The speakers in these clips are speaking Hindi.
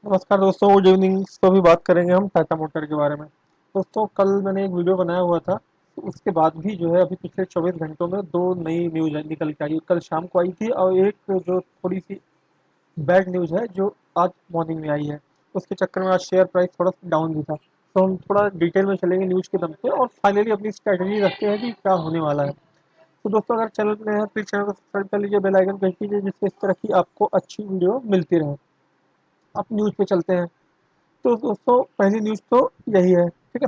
नमस्कार दोस्तों, गुड इवनिंग। तो अभी बात करेंगे हम टाटा मोटर के बारे में। दोस्तों, कल मैंने एक वीडियो बनाया हुआ था, तो उसके बाद भी जो है अभी पिछले 24 घंटों में दो नई न्यूज़ निकल के आई। कल शाम को आई थी और एक जो थोड़ी सी बैड न्यूज़ है जो आज मॉर्निंग में आई है। उसके चक्कर में आज शेयर प्राइस थोड़ा डाउन भी था। तो हम थोड़ा डिटेल में चलेंगे न्यूज़ के दम पे और फाइनली अपनी स्ट्रैटेजी रखते हैं कि क्या होने वाला है। तो दोस्तों, अगर चैनल में है प्लीज़ चैनल को सब्सक्राइब कर लीजिए, बेल आइकन प्रेस कीजिए, जिससे इस तरह की आपको अच्छी वीडियो मिलती रहे। अब न्यूज़ पे चलते हैं। तो दोस्तों, पहली न्यूज़ तो यही है, ठीक है।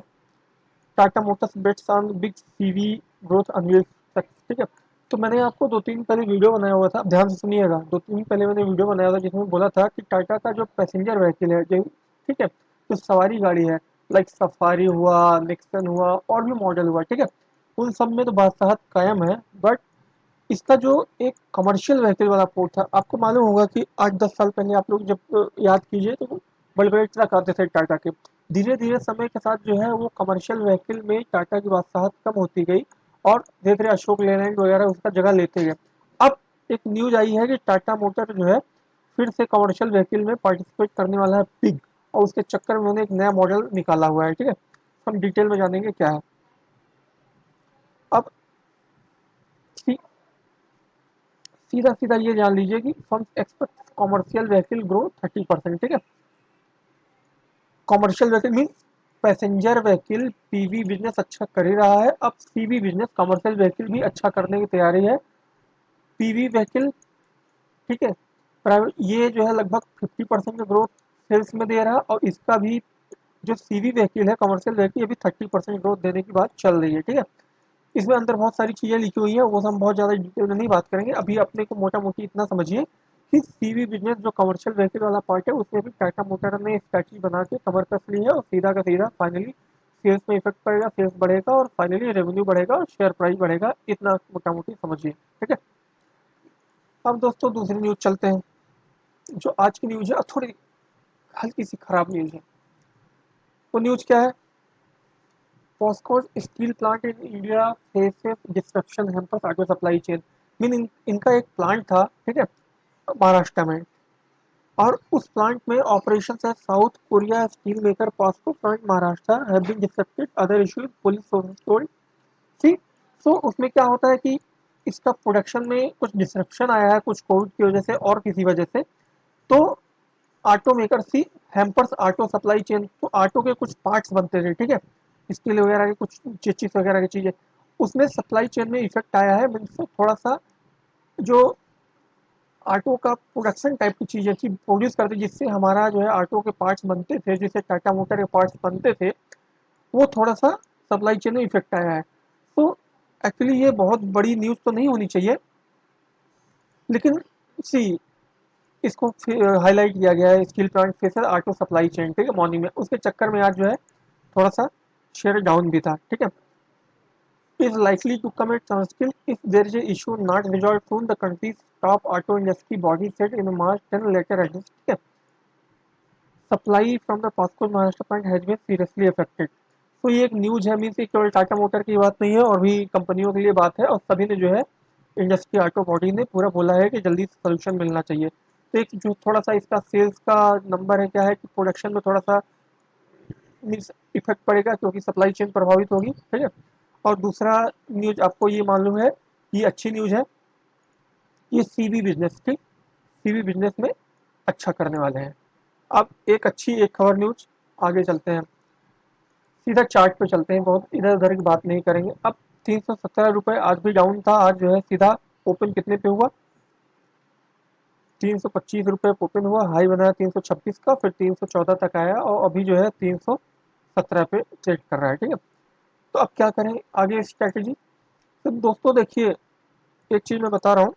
Tata Motors bets on big CV growth unveil, ठीक है। तो मैंने आपको 2-3 पहले वीडियो बनाया हुआ था, ध्यान से सुनिएगा। 2-3 पहले मैंने वीडियो बनाया था जिसमें बोला था कि टाटा का जो पैसेंजर व्हीकल है, जो ठीक है, जो सवारी गाड़ी है, लाइक सफारी हुआ, नेक्सन हुआ और भी मॉडल हुआ, ठीक है, उन सब में तो बादशाहत कायम है। बट इसका जो एक कमर्शियल व्हीकल वाला पोर्ट था, आपको मालूम होगा कि 8-10 साल पहले आप लोग जब याद कीजिए तो बड़े बड़े ट्रक आते थे टाटा के। धीरे धीरे समय के साथ जो है वो कमर्शियल व्हीकल में टाटा की बादशाहत कम होती गई और धीरे धीरे अशोक लेलैंड वगैरह उसका जगह लेते गए। अब एक न्यूज आई है कि टाटा मोटर जो है फिर से कमर्शियल व्हीकल में पार्टिसिपेट करने वाला है, पिग। और उसके चक्कर में उन्होंने एक नया मॉडल निकाला हुआ है, ठीक है। हम डिटेल में जानेंगे क्या है। अब सीधा सीधा ये जान लीजिए कि firm expect commercial vehicle grow 30%, ठीक है। Commercial vehicle mean passenger vehicle PV business अच्छा कर ही रहा है, अब सीवी बिजनेस कमर्शियल व्हीकल भी अच्छा करने की तैयारी है। पीवी व्हीकल, ठीक है, प्राइवेट ये जो है लगभग 50% का ग्रोथ सेल्स में दे रहा है, और इसका भी जो सीवी व्हीकल है कमर्शियल व्हीकल, ये भी 30% ग्रोथ देने की बात चल रही है, ठीक है। इसमें अंदर बहुत सारी चीज़ें लिखी हुई हैं, वो हम बहुत ज़्यादा डिटेल में नहीं बात करेंगे। अभी अपने को मोटा मोटी इतना समझिए कि सीवी बिजनेस जो कमर्शियल व्हीकल वाला पार्ट है उसमें भी टाटा मोटर ने स्ट्रैटेजी बना के कमर कस ली है, और सीधा का सीधा फाइनली सेल्स में इफेक्ट पड़ेगा, सेल्स बढ़ेगा और फाइनली रेवेन्यू बढ़ेगा और शेयर प्राइस बढ़ेगा, इतना मोटा मोटी समझिए, ठीक है। अब दोस्तों दूसरी न्यूज़ चलते हैं। जो आज की न्यूज़ है थोड़ी हल्की सी खराब न्यूज़ है। वो न्यूज़ क्या है? POSCO steel plant in India faces disruption hampers auto supply chain. इनका एक प्लांट था, ठीक है, महाराष्ट्र में, और उस प्लांट में ऑपरेशन है। South Korea steel maker POSCO plant Maharashtra have been destructed, other issues police sources told. See, so उसमें क्या होता है कि इसका प्रोडक्शन में कुछ डिस्ट्रप्शन आया है, कुछ कोविड की वजह से और किसी वजह से। तो ऑटो मेकर सी हैम्पर्स ऑटो सप्लाई चेन, तो ऑटो के कुछ पार्ट्स बनते थे, ठीक है, स्टील वगैरह के कुछ चीज वगैरह की चीजें, उसमें सप्लाई चेन में इफेक्ट आया है। मीन्स थोड़ा सा जो ऑटो का प्रोडक्शन टाइप की चीजें थी प्रोड्यूस करते, जिससे हमारा जो है ऑटो के पार्ट्स बनते थे, जिससे टाटा मोटर के पार्ट्स बनते थे, वो थोड़ा सा सप्लाई चेन में इफेक्ट आया है। तो एक्चुअली ये बहुत बड़ी न्यूज़ तो नहीं होनी चाहिए, लेकिन सी इसको हाईलाइट किया गया है, steel plant phasor auto supply chain, ठीक है, मॉर्निंग में। उसके चक्कर में आज जो है थोड़ा सा शेयर डाउन भी था, ठीक है। is likely to come at standstill if there is a issue not resolved soon, the country's top auto industry body said in a March 10 letter address, ठीक है। Supply from the Posco Maharashtra plant has been seriously affected. तो ये एक न्यूज है, मीन्स केवल टाटा मोटर की बात नहीं है और भी कंपनियों के लिए बात है, और सभी ने जो है इंडस्ट्री ऑटो बॉडी ने पूरा बोला है कि जल्दी सोल्यूशन मिलना चाहिए। तो एक जो थोड़ा सा इसका सेल्स का नंबर है क्या है कि प्रोडक्शन में थोड़ा सा मीन्स इफेक्ट पड़ेगा क्योंकि सप्लाई चेन प्रभावित होगी, ठीक है। और दूसरा न्यूज आपको ये मालूम है, ये अच्छी न्यूज है, ये सीवी बिजनेस, ठीक, सीवी बिजनेस में अच्छा करने वाले हैं। अब एक अच्छी एक खबर न्यूज, आगे चलते हैं, सीधा चार्ट पे चलते हैं, बहुत इधर उधर की बात नहीं करेंगे। अब 317 रुपये आज भी डाउन था, आज जो है सीधा ओपन कितने पे हुआ? 325 रुपये ओपन हुआ, हाई बनाया 326 का, फिर 314 तक आया और अभी जो है 317 पे ट्रेड कर रहा है, ठीक है। तो अब क्या करें आगे स्ट्रैटेजी? तो दोस्तों देखिए, एक चीज़ मैं बता रहा हूँ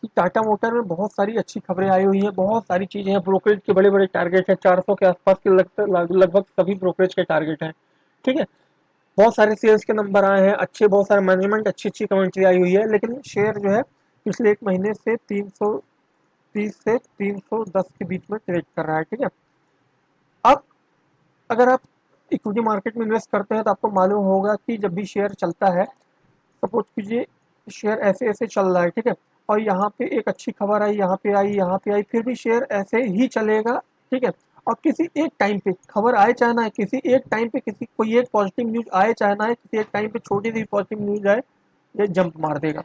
कि टाटा मोटर में बहुत सारी अच्छी खबरें आई हुई हैं, बहुत सारी चीज़ें हैं, ब्रोकरेज के बड़े बड़े टारगेट हैं, 400 के आसपास के लगभग सभी ब्रोकरेज के टारगेट हैं, ठीक है। बहुत सारे सेल्स के नंबर आए हैं अच्छे, बहुत सारे मैनेजमेंट अच्छी अच्छी कमेंट्री आई हुई है, लेकिन शेयर जो है पिछले एक महीने से 330 से 310 के बीच में ट्रेड कर रहा है, ठीक है। अब अगर आप इक्विटी मार्केट में इन्वेस्ट करते हैं तो आपको मालूम होगा कि जब भी शेयर चलता है, सपोज कीजिए शेयर ऐसे ऐसे चल रहा है, ठीक है, और यहाँ पे एक अच्छी खबर आई, यहाँ पे आई, यहाँ पे आई, फिर भी शेयर ऐसे ही चलेगा, ठीक है। और किसी एक टाइम पे खबर आए चाहे ना आए, किसी एक टाइम पे किसी कोई एक पॉजिटिव न्यूज आए चाहे ना आए, किसी एक टाइम पे छोटी सी पॉजिटिव न्यूज आए, ये जंप मार देगा।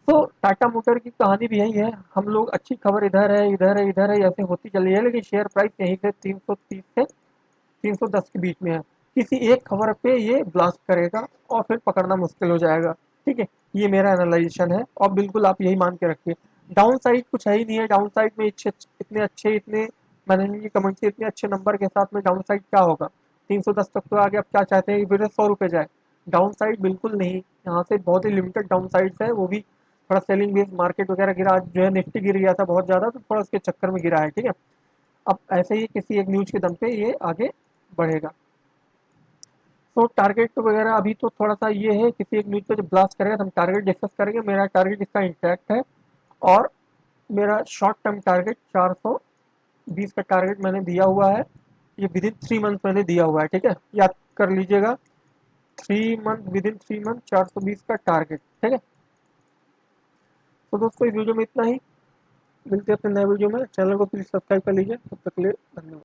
तो टाटा मोटर की कहानी भी यही है, हम लोग अच्छी खबर इधर है, इधर है, इधर है, ऐसे होती चली है, लेकिन शेयर प्राइस यहीं से 330 से 310 के बीच में है। किसी एक खबर पे ये ब्लास्ट करेगा और फिर पकड़ना मुश्किल हो जाएगा, ठीक है। ये मेरा एनालाइजेशन है और बिल्कुल आप यही मान के रखिए। डाउन साइड कुछ है ही नहीं है, डाउन साइड में इतने अच्छे, इतने मैनेजमेंट की कमेंट से इतने अच्छे नंबर के साथ में डाउन साइड क्या होगा? 310 तक तो आगे आप क्या चाहते हैं, फिर 100 रुपये जाए? डाउन साइड बिल्कुल नहीं, यहाँ से बहुत ही लिमिटेड डाउन साइड्स है, वो भी थोड़ा सेलिंग बेस मार्केट वगैरह गिरा, आज जो है निफ्टी गिर गया था बहुत ज़्यादा, तो थोड़ा उसके चक्कर में गिरा है, ठीक है। अब ऐसे ही किसी एक न्यूज़ के दम पे ये आगे बढ़ेगा। तो टारगेट वगैरह अभी तो थोड़ा सा ये है, किसी एक न्यूज़ पे जब ब्लास्ट करेगा तो हम टारगेट डिस्कस करेंगे। मेरा टारगेट इसका इंटैक्ट है, और मेरा शॉर्ट टर्म टारगेट 420 का टारगेट मैंने दिया हुआ है। ये विद इन 3 मंथ मैंने दिया हुआ है, ठीक है, याद कर लीजिएगा। 3 मंथ, विद इन 3 मंथ 420 का टारगेट, ठीक है। तो दोस्तों इस वीडियो में इतना ही, मिलते हैं अपने नए वीडियो में। चैनल को प्लीज़ सब्सक्राइब कर लीजिए। तब तक के लिए धन्यवाद।